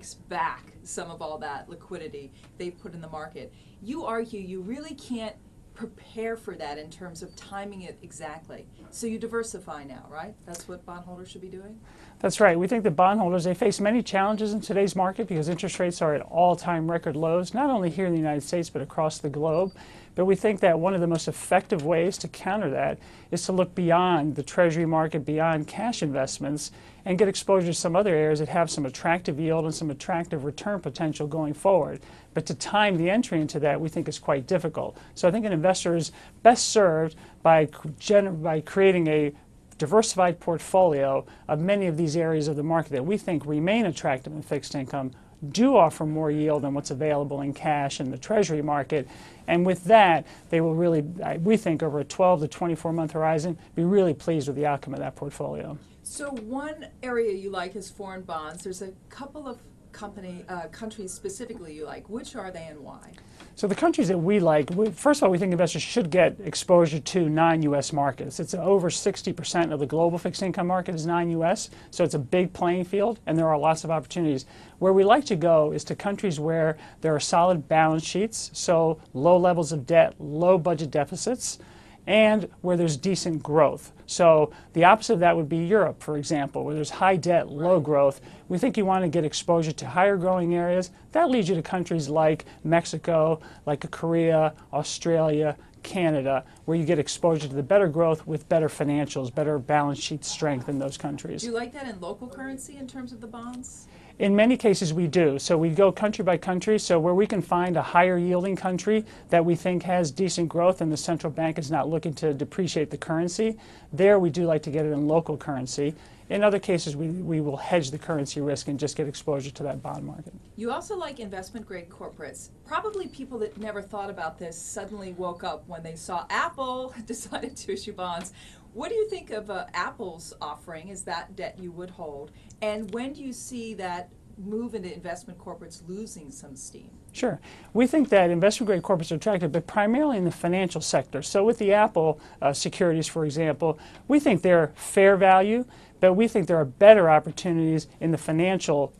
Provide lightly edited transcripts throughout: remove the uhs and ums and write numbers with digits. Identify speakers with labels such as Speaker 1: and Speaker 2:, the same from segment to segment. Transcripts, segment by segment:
Speaker 1: takes back some of all that liquidity they put in the market. You argue you really can't prepare for that in terms of timing it exactly. So you diversify now, right? That's what bondholders should be doing?
Speaker 2: That's right. We think that bondholders, they face many challenges in today's market because interest rates are at all-time record lows, not only here in the United States but across the globe. But we think that one of the most effective ways to counter that is to look beyond the Treasury market, beyond cash investments, and get exposure to some other areas that have some attractive yield and some attractive return potential going forward. But to time the entry into that, we think is quite difficult. So I think an investor is best served by creating a diversified portfolio of many of these areas of the market that we think remain attractive in fixed income, do offer more yield than what's available in cash in the Treasury market. And with that, they will really, we think, over a 12 to 24-month horizon, be really pleased with the outcome of that portfolio.
Speaker 1: So one area you like is foreign bonds. There's a couple of countries specifically you like. Which are they and why?
Speaker 2: So the countries that we like, first of all, we think investors should get exposure to non-U.S. markets. It's over 60% of the global fixed income market is non-U.S., so it's a big playing field, and there are lots of opportunities. Where we like to go is to countries where there are solid balance sheets, so low levels of debt, low budget deficits, and where there's decent growth. So the opposite of that would be Europe, for example, where there's high debt, low growth. We think you want to get exposure to higher growing areas. That leads you to countries like Mexico, like Korea, Australia, Canada, where you get exposure to the better growth with better financials, better balance sheet strength in those countries.
Speaker 1: Do you like that in local currency in terms of the bonds?
Speaker 2: In many cases we do. So we go country by country. So where we can find a higher yielding country that we think has decent growth and the central bank is not looking to depreciate the currency, there we do like to get it in local currency. In other cases we will hedge the currency risk and just get exposure to that bond market.
Speaker 1: You also like investment grade corporates. Probably people that never thought about this suddenly woke up when they saw Apple decided to issue bonds. What do you think of Apple's offering? Is that debt you would hold? And when do you see that move into investment corporates losing some steam?
Speaker 2: Sure. We think that investment grade corporates are attractive, but primarily in the financial sector. So with the Apple securities, for example, we think they're fair value, but we think there are better opportunities in the financial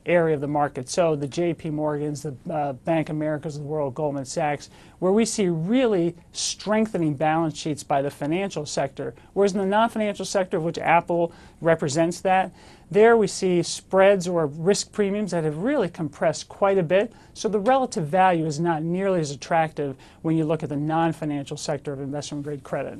Speaker 2: area of the market. So the JP Morgans, the Bank Americas of the world, Goldman Sachs, where we see really strengthening balance sheets by the financial sector. Whereas in the non-financial sector, of which Apple represents that, there we see spreads or risk premiums that have really compressed quite a bit. So the relative value is not nearly as attractive when you look at the non-financial sector of investment grade credit.